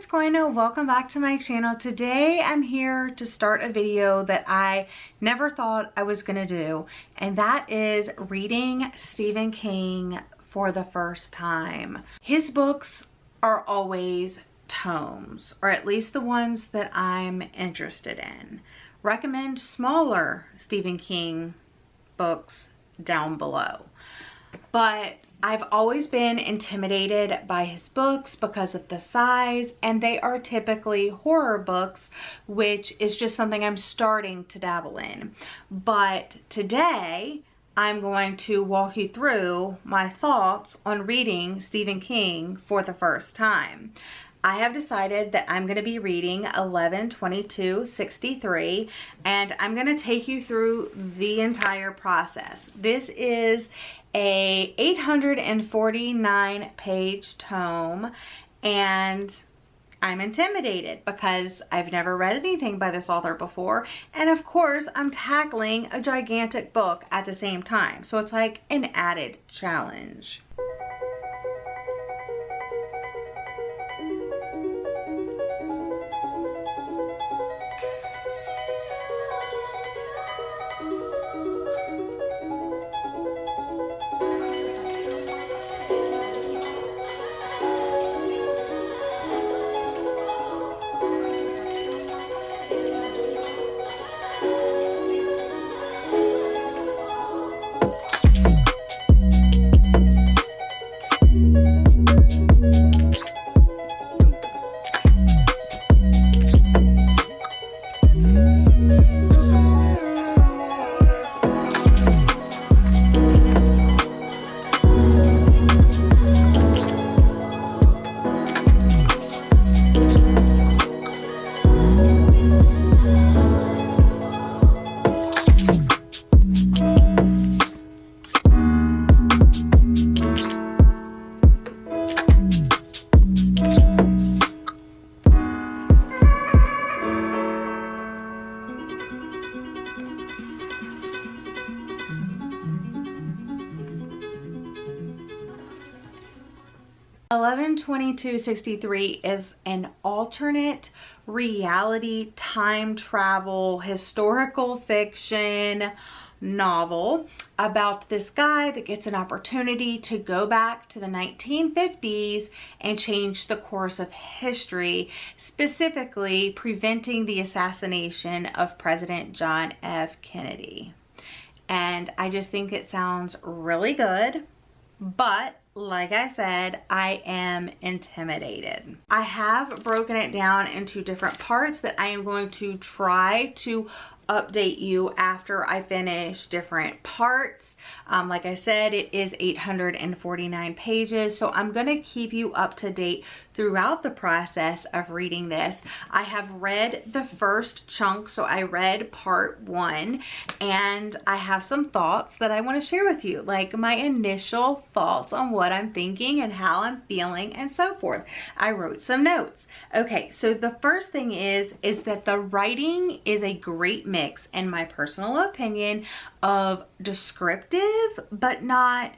it's Gwendolyn. Welcome back to my channel. Today I'm here to start a video that I never thought I was gonna do, and that is reading Stephen King for the first time. His books are always tomes, or at least the ones that I'm interested in. Recommend smaller Stephen King books down below. But I've always been intimidated by his books because of the size, and they are typically horror books, which is just something I'm starting to dabble in. But today I'm going to walk you through my thoughts on reading Stephen King for the first time. I have decided that I'm going to be reading 11/22/63, and I'm going to take you through the entire process. This is a 849 page tome, and I'm intimidated because I've never read anything by this author before, and of course I'm tackling a gigantic book at the same time, so it's like an added challenge. "11/22/63 is an alternate reality time travel historical fiction novel about this guy that gets an opportunity to go back to the 1950s and change the course of history, specifically preventing the assassination of President John F. Kennedy. And I just think it sounds really good, but like I said, I am intimidated. I have broken it down into different parts that I am going to try to update you after I finish different parts. Like I said, it is 849 pages, so I'm going to keep you up to date throughout the process of reading this. I have read the first chunk, so I read part 1, and I have some thoughts that I want to share with you, like my initial thoughts on what I'm thinking and how I'm feeling and so forth. I wrote some notes. Okay, so the first thing is that the writing is a great mix, in my personal opinion, of descriptive but not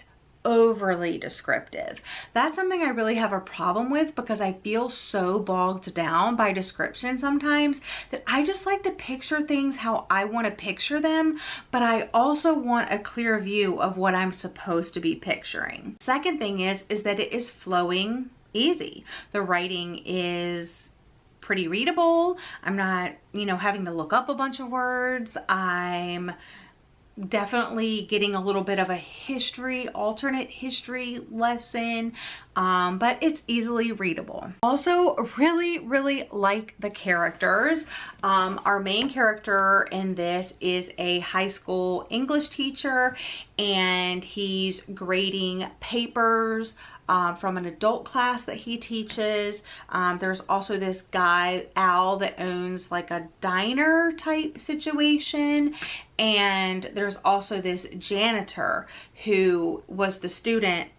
overly descriptive. That's something I really have a problem with because I feel so bogged down by description sometimes that I just like to picture things how I want to picture them, but I also want a clear view of what I'm supposed to be picturing. Second thing is that it is flowing easy. The writing is pretty readable. I'm not, having to look up a bunch of words. I'm definitely getting a little bit of a alternate history lesson, but it's easily readable. Also, really like the characters. Our main character in this is a high school English teacher, and he's grading papers from an adult class that he teaches. There's also this guy, Al, that owns like a diner type situation. And there's also this janitor who was the student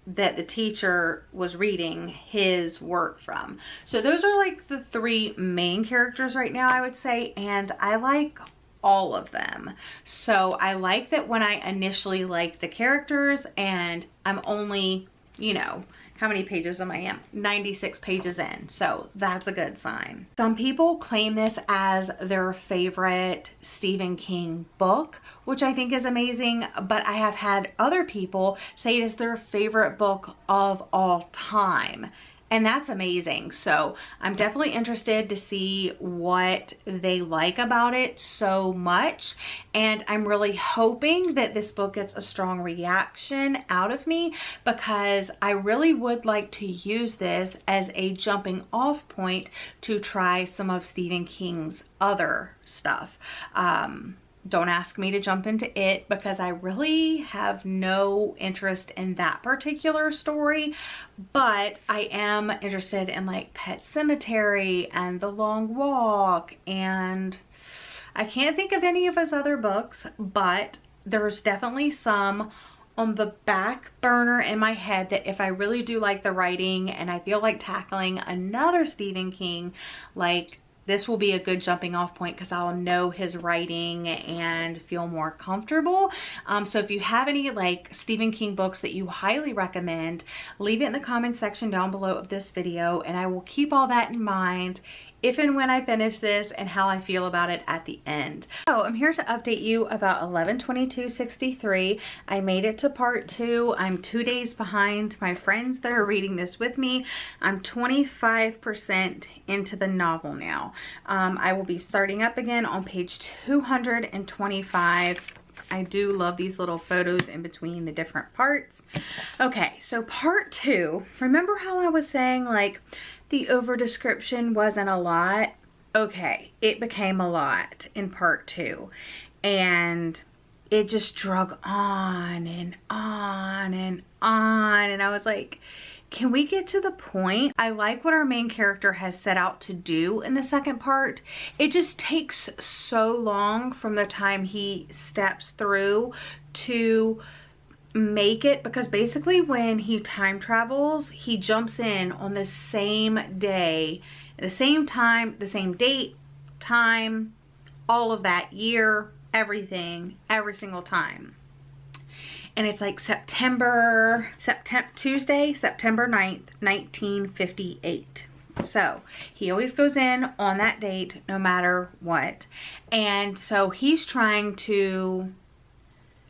that the teacher was reading his work from. So those are like the three main characters right now, I would say. And I like all of them. So I like that when I initially liked the characters, and I'm only you know, how many pages am I in? 96 pages in. So that's a good sign. Some people claim this as their favorite Stephen King book, which I think is amazing, but I have had other people say it is their favorite book of all time. And that's amazing. So I'm definitely interested to see what they like about it so much. And I'm really hoping that this book gets a strong reaction out of me, because I really would like to use this as a jumping off point to try some of Stephen King's other stuff. Don't ask me to jump into it, because I really have no interest in that particular story, but I am interested in like Pet Sematary and The Long Walk, and I can't think of any of his other books, but there's definitely some on the back burner in my head that if I really do like the writing and I feel like tackling another Stephen King, like, this will be a good jumping off point, because I'll know his writing and feel more comfortable. So if you have any like Stephen King books that you highly recommend, leave it in the comment section down below of this video, and I will keep all that in mind if and when I finish this and how I feel about it at the end. So I'm here to update you about 11/22/63. I made it to part 2. I'm 2 days behind my friends that are reading this with me. I'm 25% into the novel now. I will be starting up again on page 225. I do love these little photos in between the different parts. Okay, so part 2. Remember how I was saying like the over description wasn't a lot? Okay, it became a lot in part 2. And it just drug on and on and on. And I was like, can we get to the point? I like what our main character has set out to do in the second part. It just takes so long from the time he steps through to make it, because basically when he time travels, he jumps in on the same day, the same time, the same date, time, all of that, year, everything, every single time. And it's like Tuesday, September 9th, 1958. So he always goes in on that date no matter what. And so he's trying to,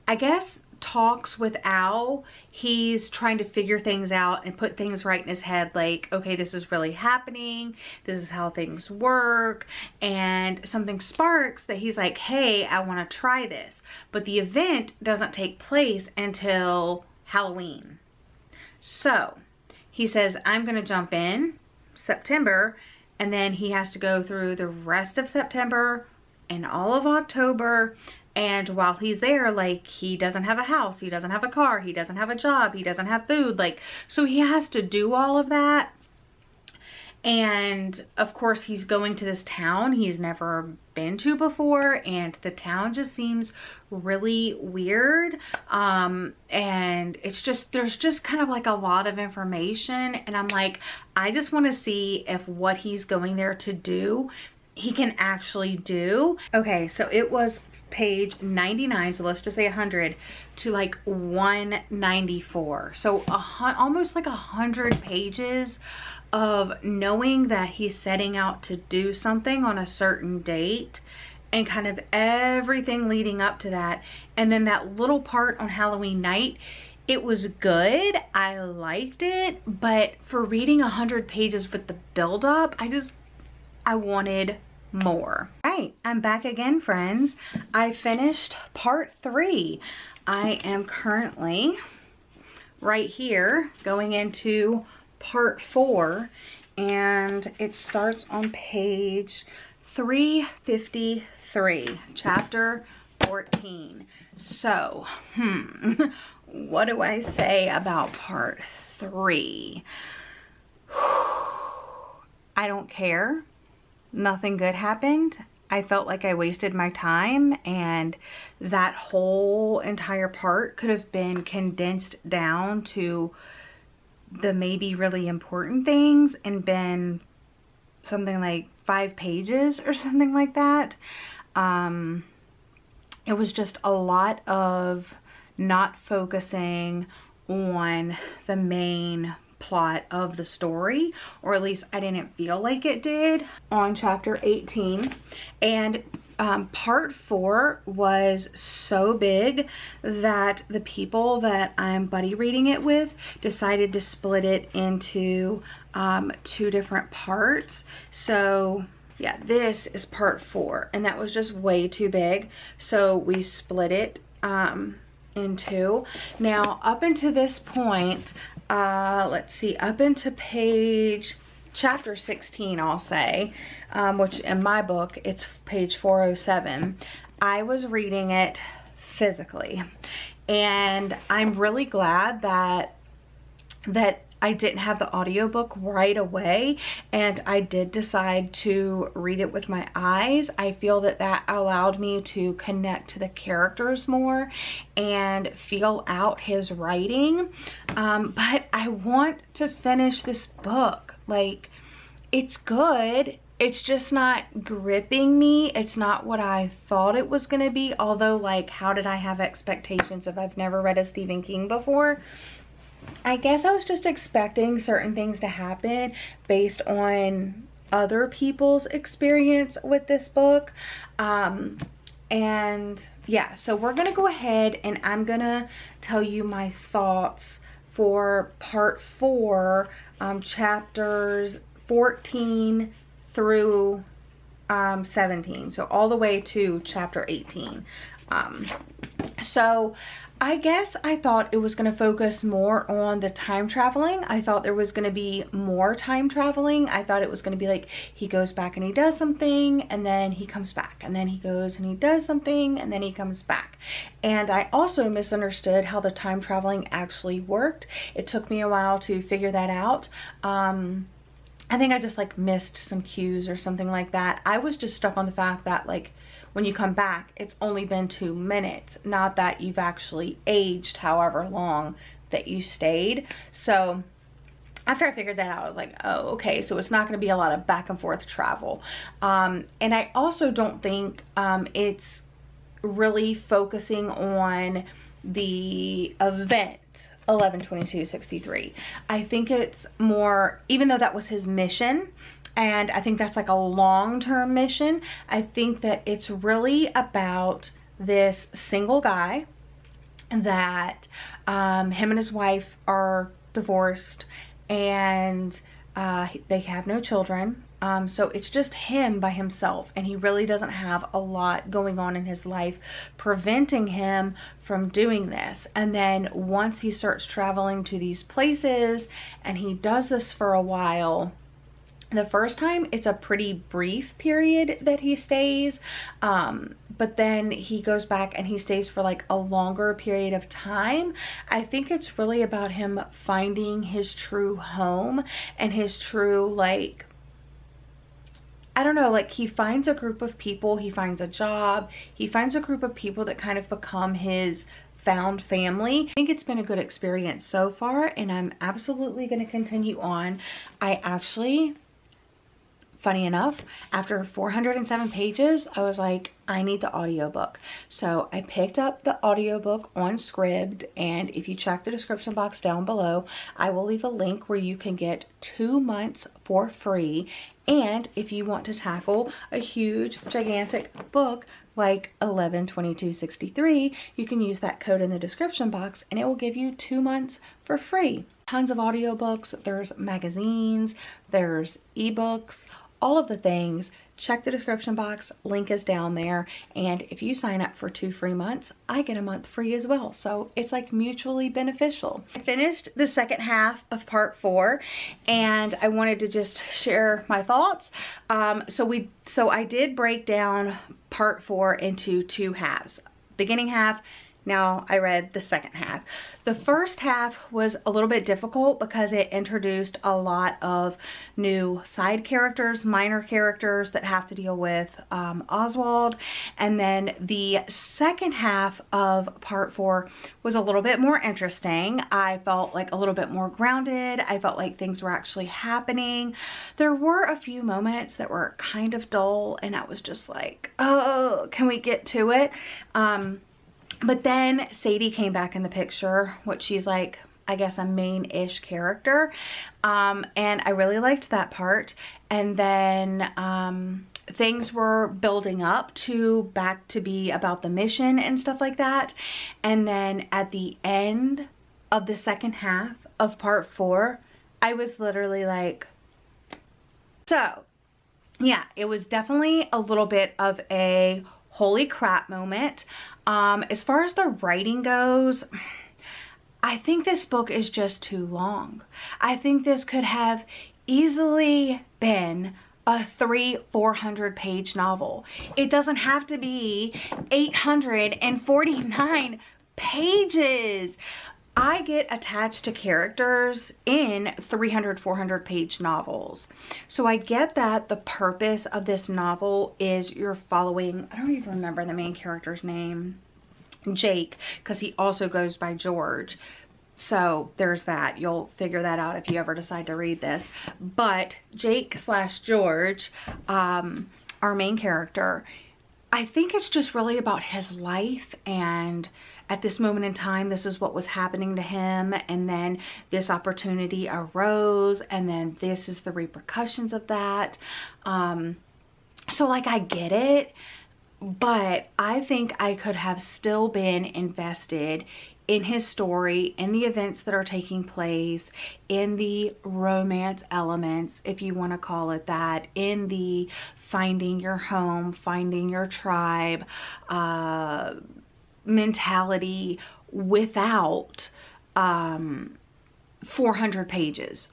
I guess, talks with Al. He's trying to figure things out and put things right in his head, like, okay, this is really happening, this is how things work. And something sparks that he's like, hey, I want to try this, but the event doesn't take place until Halloween. So he says, I'm gonna jump in September, and then he has to go through the rest of September and all of October. And while he's there, like, he doesn't have a house, he doesn't have a car, he doesn't have a job, he doesn't have food, like, so he has to do all of that. And of course he's going to this town he's never been to before, and the town just seems really weird. And it's just, there's just kind of like a lot of information, and I'm like, I just want to see if what he's going there to do he can actually do. Okay, so it was page 99, so let's just say 100 to like 194, so almost like 100 pages of knowing that he's setting out to do something on a certain date, and kind of everything leading up to that. And then that little part on Halloween night, it was good, I liked it, but for reading 100 pages with the build-up, I wanted more. Right, I'm back again, friends. I finished part 3. I am currently right here going into part 4, and it starts on page 353, chapter 14. So, what do I say about part 3? I don't care. Nothing good happened. I felt like I wasted my time, and that whole entire part could have been condensed down to the maybe really important things and been something like 5 pages or something like that. It was just a lot of not focusing on the main plot of the story, or at least I didn't feel like it did on chapter 18. And part 4 was so big that the people that I'm buddy reading it with decided to split it into 2 different parts. So yeah, this is part 4, and that was just way too big, so we split it in 2. Now up until this point, let's see, up into chapter 16, I'll say, which in my book, it's page 407. I was reading it physically, and I'm really glad that I didn't have the audiobook right away, and I did decide to read it with my eyes. I feel that that allowed me to connect to the characters more and feel out his writing. But I want to finish this book. Like, it's good. It's just not gripping me. It's not what I thought it was going to be. Although, like, how did I have expectations if I've never read a Stephen King before? I guess I was just expecting certain things to happen based on other people's experience with this book. And yeah, so we're gonna go ahead and I'm gonna tell you my thoughts for part 4, chapters 14 through 17, so all the way to chapter 18. So I guess I thought it was going to focus more on the time traveling. I thought there was going to be more time traveling. I thought it was going to be like he goes back and he does something and then he comes back, and then he goes and he does something and then he comes back. And I also misunderstood how the time traveling actually worked. It took me a while to figure that out. I think I just like missed some cues or something like that. I was just stuck on the fact that, like, when you come back, it's only been 2 minutes, not that you've actually aged however long that you stayed. So after I figured that out, I was like, oh, okay, so it's not going to be a lot of back and forth travel. And I also don't think it's really focusing on the event 11/22/63. I think it's more, even though that was his mission, and I think that's like a long-term mission, I think that it's really about this single guy that him and his wife are divorced, and they have no children. So it's just him by himself, and he really doesn't have a lot going on in his life preventing him from doing this. And then once he starts traveling to these places, and he does this for a while, the first time it's a pretty brief period that he stays, but then he goes back and he stays for like a longer period of time. I think it's really about him finding his true home and his true, like, I don't know, like, he finds a group of people, he finds a job, he finds a group of people that kind of become his found family. I think it's been a good experience so far, and I'm absolutely going to continue on. I actually, funny enough, after 407 pages, I was like, I need the audiobook. So I picked up the audiobook on Scribd, and if you check the description box down below, I will leave a link where you can get 2 months for free. And if you want to tackle a huge, gigantic book like 11/22/63, you can use that code in the description box and it will give you 2 months for free. Tons of audiobooks, there's magazines, there's ebooks, all of the things. Check the description box, link is down there, and if you sign up for 2 free months, I get a month free as well. So it's like mutually beneficial. I finished the second half of part 4, and I wanted to just share my thoughts. So I did break down part 4 into 2 halves. Beginning half, now I read the second half. The first half was a little bit difficult because it introduced a lot of new side characters, minor characters that have to deal with Oswald. And then the second half of part 4 was a little bit more interesting. I felt like a little bit more grounded. I felt like things were actually happening. There were a few moments that were kind of dull, and I was just like, oh, can we get to it? But then Sadie came back in the picture, which she's like I guess, a main-ish character. And I really liked that part. And then things were building up to back to be about the mission and stuff like that. And then at the end of the second half of part 4, I was literally like, so yeah, it was definitely a little bit of a holy crap moment. As far as the writing goes, I think this book is just too long. I think this could have easily been a 300-400 page novel. It doesn't have to be 849 pages. I get attached to characters in 300-400 page novels. So I get that the purpose of this novel is you're following, I don't even remember the main character's name, Jake, because he also goes by George. So there's that. You'll figure that out if you ever decide to read this. But Jake / George, our main character, I think it's just really about his life, and at this moment in time, this is what was happening to him, and then this opportunity arose, and then this is the repercussions of that. So like, I get it, but I think I could have still been invested in his story, in the events that are taking place, in the romance elements, if you want to call it that, in the finding your home, finding your tribe mentality, without 400 pages.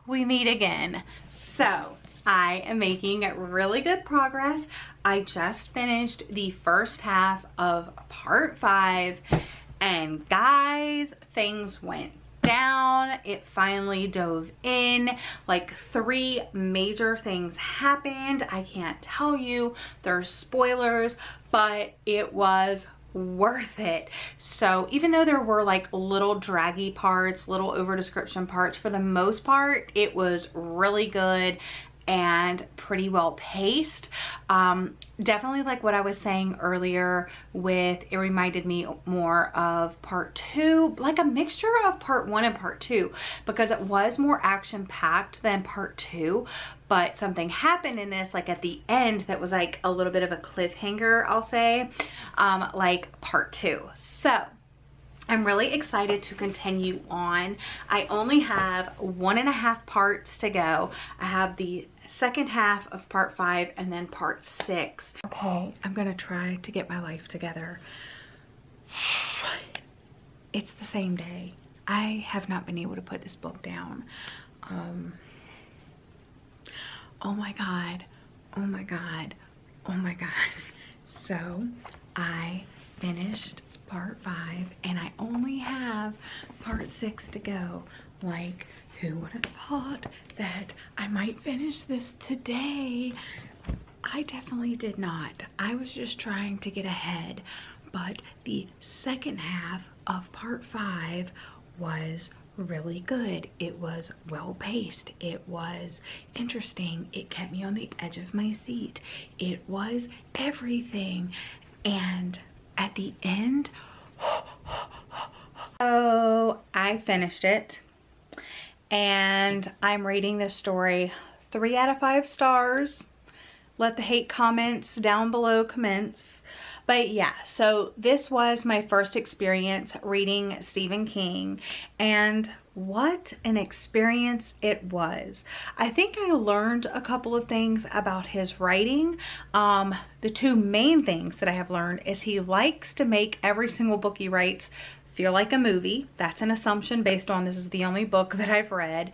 We meet again. So I am making really good progress. I just finished the first half of part 5, and guys, things went down. It finally dove in. Like 3 major things happened. I can't tell you, there's spoilers, but it was worth it. So even though there were like little draggy parts, little over description parts, for the most part it was really good and pretty well paced. Definitely like what I was saying earlier with, it reminded me more of part 2, like a mixture of part 1 and part 2, because it was more action packed than part 2, but something happened in this, like at the end, that was like a little bit of a cliffhanger, I'll say, like part 2. So I'm really excited to continue on. I only have 1.5 parts to go. I have the second half of part 5 and then part 6. Okay, I'm gonna try to get my life together. It's the same day. I have not been able to put this book down. Oh my god, oh my god, oh my god. So I finished part 5 and I only have part 6 to go. Like, who would have thought that I might finish this today? I definitely did not. I was just trying to get ahead, but the second half of part 5 was really good. It was well paced. It was interesting. It kept me on the edge of my seat. It was everything. And at the end, oh, I finished it. And I'm rating this story 3 out of 5 stars. Let the hate comments down below commence. But yeah, so this was my first experience reading Stephen King, and what an experience it was. I think I learned a couple of things about his writing. The 2 main things that I have learned is he likes to make every single book he writes feel like a movie. That's an assumption based on, this is the only book that I've read,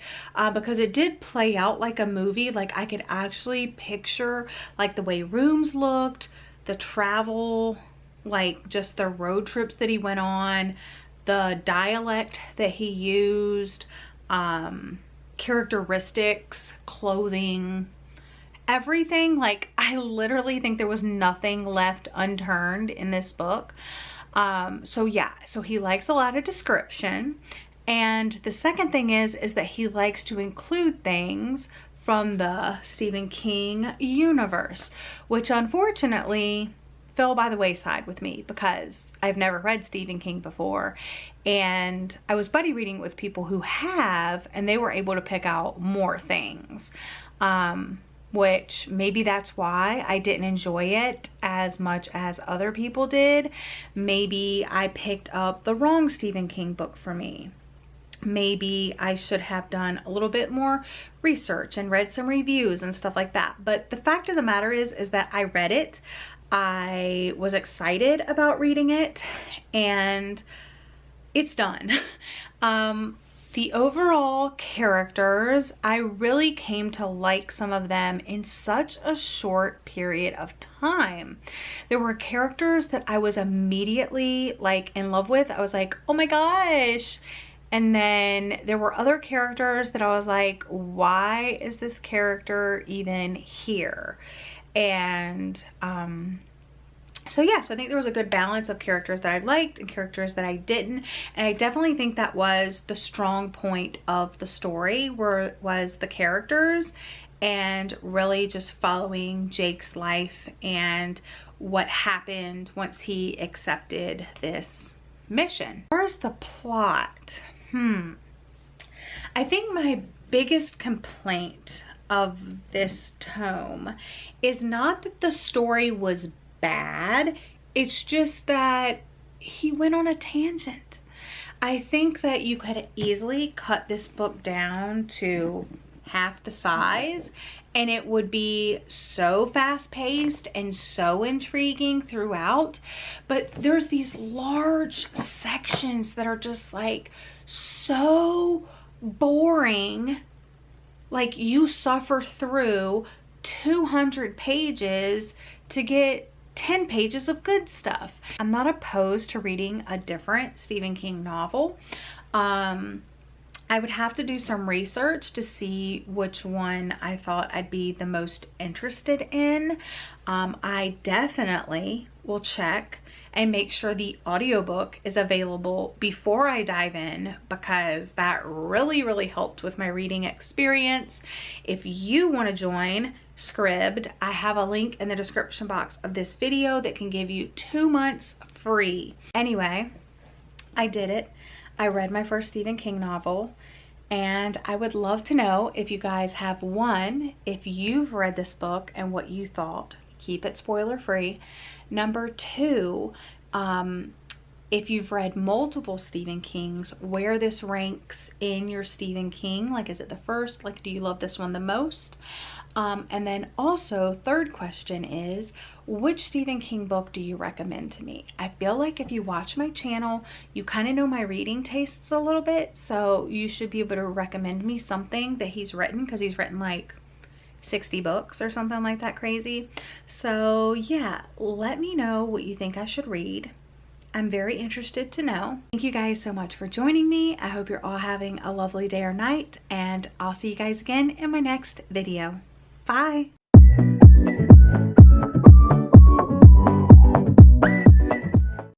because it did play out like a movie. Like, I could actually picture like the way rooms looked, the travel, like just the road trips that he went on, the dialect that he used, characteristics, clothing, everything. Like, I literally think there was nothing left unturned in this book. So yeah, so he likes a lot of description. And the second thing is that he likes to include things from the Stephen King universe, which unfortunately fell by the wayside with me because I've never read Stephen King before, and I was buddy reading with people who have, and they were able to pick out more things, which maybe that's why I didn't enjoy it as much as other people did. Maybe I picked up the wrong Stephen King book for me. Maybe I should have done a little bit more research and read some reviews and stuff like that. But the fact of the matter is that I read it. I was excited about reading it, and it's done. The overall characters, I really came to like some of them in such a short period of time. There were characters that I was immediately like in love with. I was like, oh my gosh. And then there were other characters that I was like, why is this character even here? And so yes, I think there was a good balance of characters that I liked and characters that I didn't. And I definitely think that was the strong point of the story, was the characters and really just following Jake's life and what happened once he accepted this mission. As far as the plot, I think my biggest complaint of this tome is not that the story was bad, it's just that he went on a tangent. I think that you could easily cut this book down to half the size and it would be so fast-paced and so intriguing throughout, but there's these large sections that are just like so boring. Like, you suffer through 200 pages to get 10 pages of good stuff. I'm not opposed to reading a different Stephen King novel. I would have to do some research to see which one I thought I'd be the most interested in. I definitely will check and make sure the audiobook is available before I dive in, because that really helped with my reading experience. If you want to join Scribd, I have a link in the description box of this video that can give you 2 months free. Anyway, I did it. I read my first Stephen King novel, and I would love to know if you guys have one, if you've read this book and what you thought. Keep it spoiler free. Number 2, if you've read multiple Stephen Kings, where this ranks in your Stephen King. Like, is it the first? Like, do you love this one the most? And then also, third question is, which Stephen King book do you recommend to me? I feel like if you watch my channel, you kind of know my reading tastes a little bit, so you should be able to recommend me something that he's written, because he's written like 60 books or something like that crazy. So yeah, let me know what you think I should read. I'm very interested to know. Thank you guys so much for joining me. I hope you're all having a lovely day or night, and I'll see you guys again in my next video. Bye.